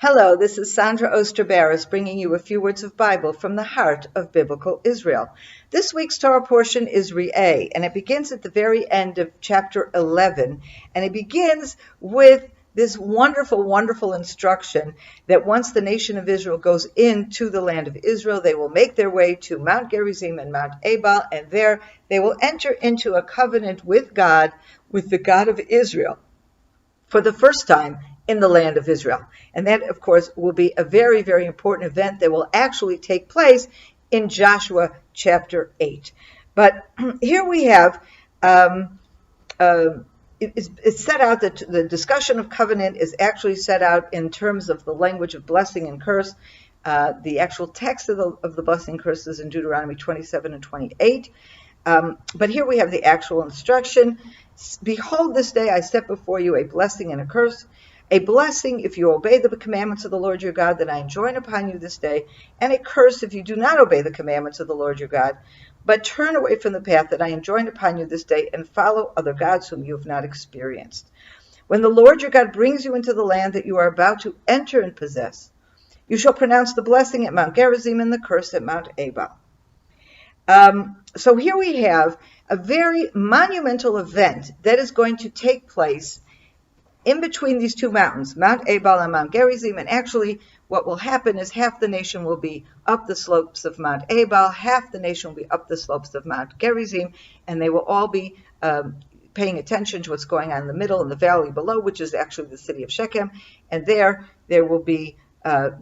Hello, this is Sondra Oster Baras bringing you a few words of Bible from the heart of Biblical Israel. This week's Torah portion is Re'eh, and it begins at the very end of chapter 11, and it begins with this wonderful, wonderful instruction that once the nation of Israel goes into the land of Israel, they will make their way to Mount Gerizim and Mount Ebal, and there they will enter into a covenant with God, with the God of Israel, for the first time in the land of Israel. And that, of course, will be a very, very important event that will actually take place in Joshua chapter 8. But here we have, it's set out that the discussion of covenant is actually set out in terms of the language of blessing and curse. The actual text of the blessing and curse is in Deuteronomy 27 and 28. But here we have the actual instruction. Behold, this day I set before you a blessing and a curse. A blessing if you obey the commandments of the Lord your God that I enjoin upon you this day, and a curse if you do not obey the commandments of the Lord your God, but turn away from the path that I enjoin upon you this day, and follow other gods whom you have not experienced. When the Lord your God brings you into the land that you are about to enter and possess, you shall pronounce the blessing at Mount Gerizim and the curse at Mount Ebal. So here we have a very monumental event that is going to take place in between these two mountains, Mount Ebal and Mount Gerizim. And actually what will happen is half the nation will be up the slopes of Mount Ebal, half the nation will be up the slopes of Mount Gerizim, and they will all be paying attention to what's going on in the middle, in the valley below, which is actually the city of Shechem. And there will be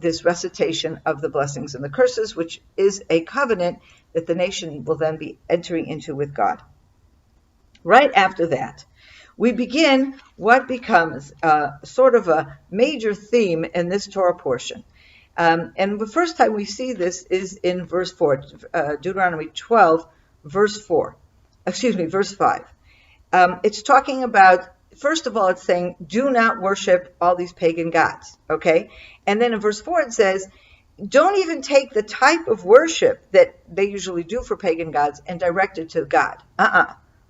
this recitation of the blessings and the curses, which is a covenant that the nation will then be entering into with God. Right after that, we begin what becomes sort of a major theme in this Torah portion. And the first time we see this is in verse 4, Deuteronomy 12, verse 5. It's talking about, first of all, it's saying, do not worship all these pagan gods, okay? And then in verse 4 it says, don't even take the type of worship that they usually do for pagan gods and direct it to God.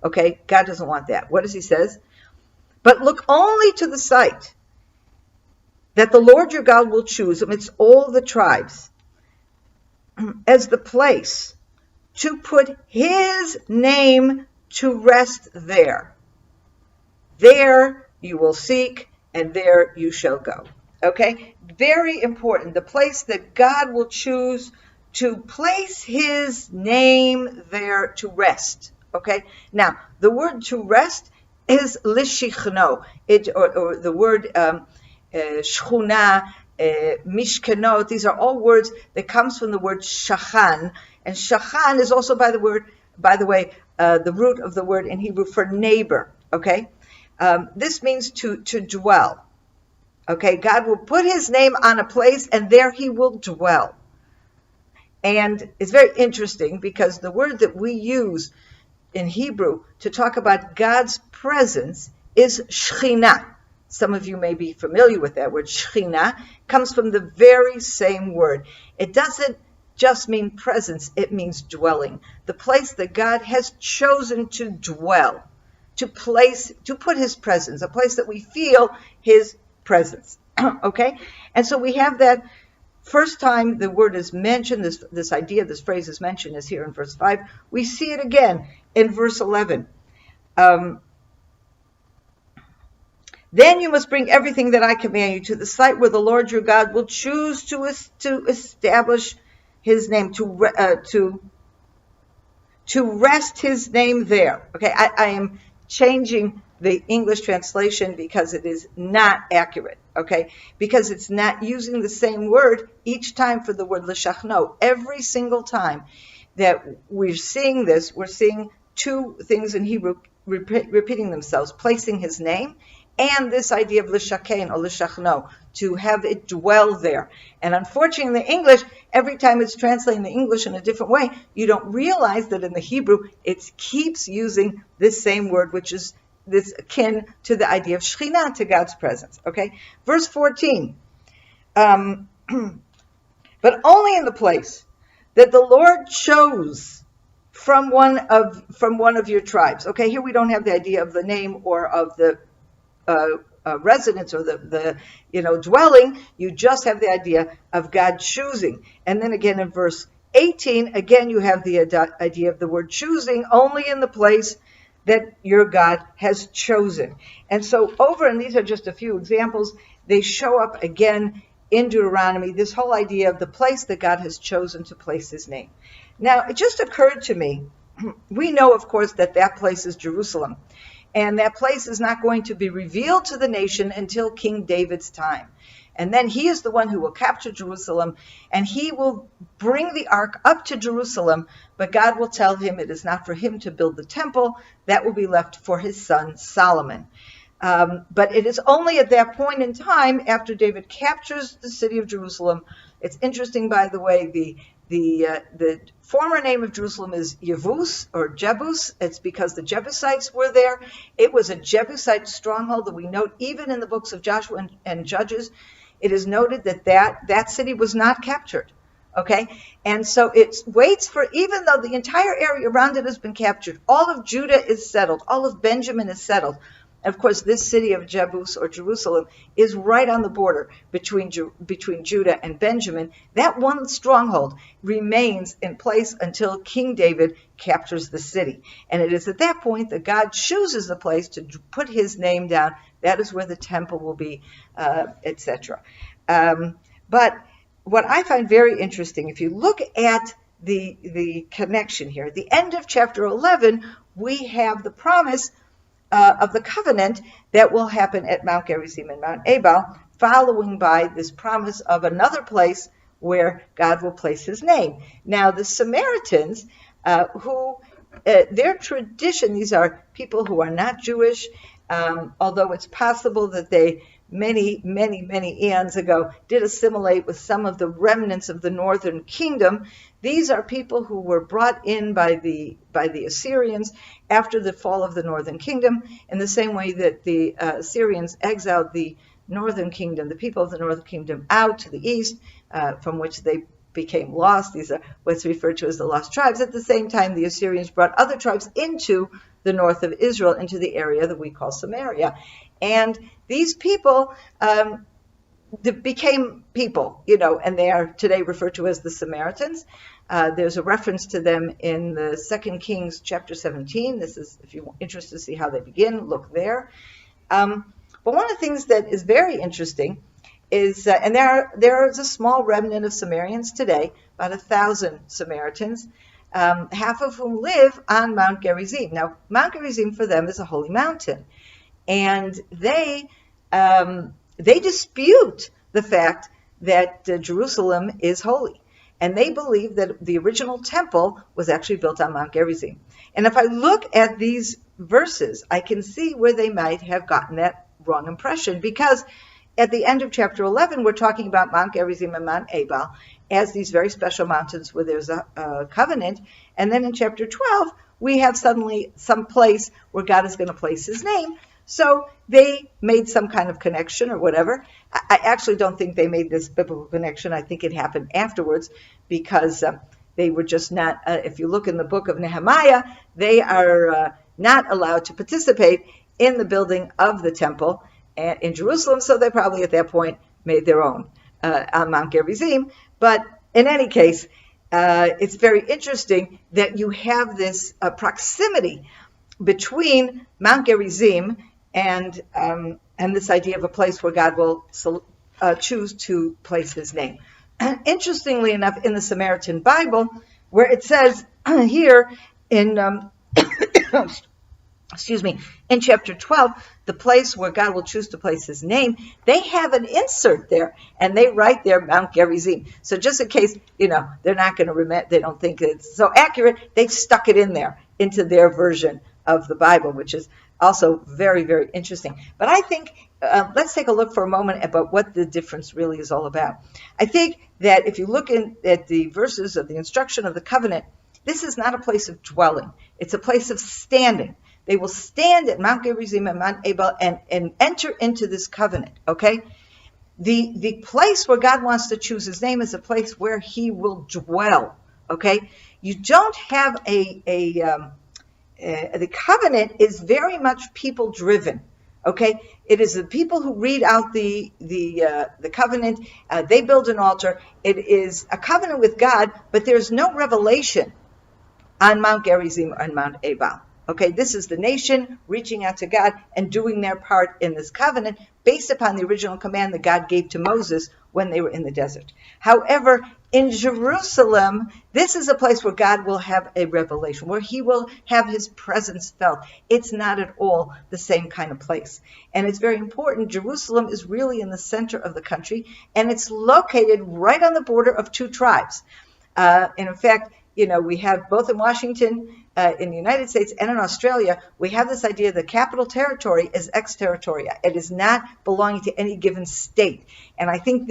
Okay, God doesn't want that. What does he says? But look only to the site that the Lord your God will choose amidst all the tribes as the place to put his name to rest there. There you will seek, and there you shall go. Okay, very important. The place that God will choose to place his name there to rest. Okay, now the word to rest is lishichno, or the word shchuna, mishkenot. These are all words that comes from the word shachan, and shachan is also, by the way, the root of the word in Hebrew for neighbor. Okay, this means to dwell. Okay, God will put his name on a place, and there he will dwell. And it's very interesting because the word that we use in Hebrew to talk about God's presence is Shekhinah. Some of you may be familiar with that word. Shekhinah comes from the very same word. It doesn't just mean presence, it means dwelling. The place that God has chosen to dwell, to put his presence, a place that we feel his presence. Okay? And so we have that first time the word is mentioned, this idea, this phrase is mentioned is here in verse 5. We see it again in verse 11. Then you must bring everything that I command you to the site where the Lord your God will choose to establish his name, to rest his name there. Okay, I am changing the English translation because it is not accurate, okay? Because it's not using the same word each time for the word l'shachno. Every single time that we're seeing this, we're seeing two things in Hebrew repeating themselves, placing his name and this idea of l'shaken or l'shachno, to have it dwell there. And unfortunately in the English, every time it's translating the English in a different way, you don't realize that in the Hebrew, it keeps using this same word, which is this akin to the idea of Shekhinah, to God's presence. Okay, verse 14. But only in the place that the Lord chose from one of your tribes. Okay, here we don't have the idea of the name or of the residence or the dwelling. You just have the idea of God choosing. And then again in verse 18, again you have the idea of the word choosing only in the place that your God has chosen. And so and these are just a few examples, they show up again in Deuteronomy, this whole idea of the place that God has chosen to place his name. Now, it just occurred to me, we know, of course, that place is Jerusalem. And that place is not going to be revealed to the nation until King David's time. And then he is the one who will capture Jerusalem, and he will bring the ark up to Jerusalem, but God will tell him it is not for him to build the temple. That will be left for his son Solomon. But it is only at that point in time, after David captures the city of Jerusalem. It's interesting, by the way, the former name of Jerusalem is Yevus or Jebus. It's because the Jebusites were there. It was a Jebusite stronghold that we note even in the books of Joshua and Judges. It is noted that city was not captured. Okay, and so it waits for, even though the entire area around it has been captured, all of Judah is settled, all of Benjamin is settled. Of course, this city of Jebus or Jerusalem is right on the border between Judah and Benjamin. That one stronghold remains in place until King David captures the city. And it is at that point that God chooses the place to put his name down. That is where the temple will be, etc. But what I find very interesting, if you look at the connection here, at the end of chapter 11, we have the promise of the covenant that will happen at Mount Gerizim and Mount Ebal, following by this promise of another place where God will place his name. Now, the Samaritans, their tradition, these are people who are not Jewish, although it's possible that they many eons ago did assimilate with some of the remnants of the northern kingdom. These are people who were brought in by the Assyrians after the fall of the northern kingdom, in the same way that the Assyrians exiled the northern kingdom, the people of the northern kingdom, out to the east, from which they became lost. These are what's referred to as the lost tribes. At the same time, the Assyrians brought other tribes into the north of Israel, into the area that we call Samaria. And these people became people, and they are today referred to as the Samaritans. There's a reference to them in the 2 Kings chapter 17. This is, if you're interested to see how they begin, look there. But one of the things that is very interesting is, and there is a small remnant of Samaritans today, about 1,000 Samaritans, half of whom live on Mount Gerizim. Now, Mount Gerizim for them is a holy mountain, and they dispute the fact that Jerusalem is holy. And they believe that the original temple was actually built on Mount Gerizim. And if I look at these verses, I can see where they might have gotten that wrong impression, because at the end of chapter 11, we're talking about Mount Gerizim and Mount Ebal as these very special mountains where there's a covenant. And then in chapter 12, we have suddenly some place where God is going to place his name. So they made some kind of connection or whatever. I actually don't think they made this biblical connection. I think it happened afterwards, because they were just not, if you look in the book of Nehemiah, they are not allowed to participate in the building of the temple in Jerusalem. So they probably at that point made their own on Mount Gerizim. But in any case, it's very interesting that you have this proximity between Mount Gerizim and this idea of a place where God will choose to place his name. Interestingly enough, in the Samaritan Bible, where it says here in in chapter 12, the place where God will choose to place his name, they have an insert there, and they write there Mount Gerizim. So just in case, they're not going to remember, they don't think it's so accurate, they've stuck it in there into their version of the Bible, which is also very, very interesting. But I think, let's take a look for a moment about what the difference really is all about. I think that if you look at the verses of the instruction of the covenant, this is not a place of dwelling. It's a place of standing. They will stand at Mount Gerizim and Mount Ebal and enter into this covenant, okay? The place where God wants to choose his name is a place where he will dwell, okay? You don't have the covenant is very much people driven, Okay, it is the people who read out the covenant. They build an altar. It is a covenant with God, but there's no revelation on Mount Gerizim or on Mount Ebal. Okay, this is the nation reaching out to God and doing their part in this covenant based upon the original command that God gave to Moses when they were in the desert. However, in Jerusalem, this is a place where God will have a revelation, where he will have his presence felt. It's not at all the same kind of place. And it's very important. Jerusalem is really in the center of the country, and it's located right on the border of two tribes. And in fact, we have both in Washington, in the United States, and in Australia, we have this idea the capital territory is ex-territoria. It is not belonging to any given state. And I think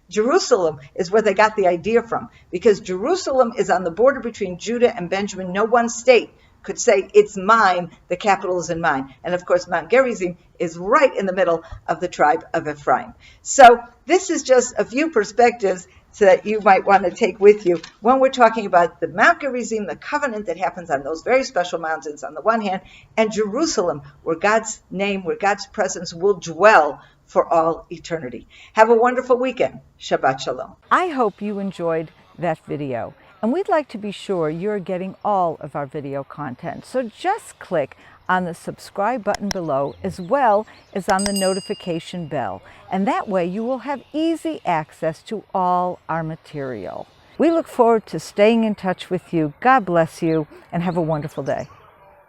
Jerusalem is where they got the idea from, because Jerusalem is on the border between Judah and Benjamin. No one state could say, it's mine, the capital is in mine. And of course, Mount Gerizim is right in the middle of the tribe of Ephraim. So this is just a few perspectives so that you might want to take with you when we're talking about the Mount Gerizim, the covenant that happens on those very special mountains on the one hand, and Jerusalem, where God's name, where God's presence will dwell for all eternity. Have a wonderful weekend. Shabbat Shalom. I hope you enjoyed that video, and we'd like to be sure you're getting all of our video content. So just click on the subscribe button below, as well as on the notification bell. And that way you will have easy access to all our material. We look forward to staying in touch with you. God bless you, and have a wonderful day.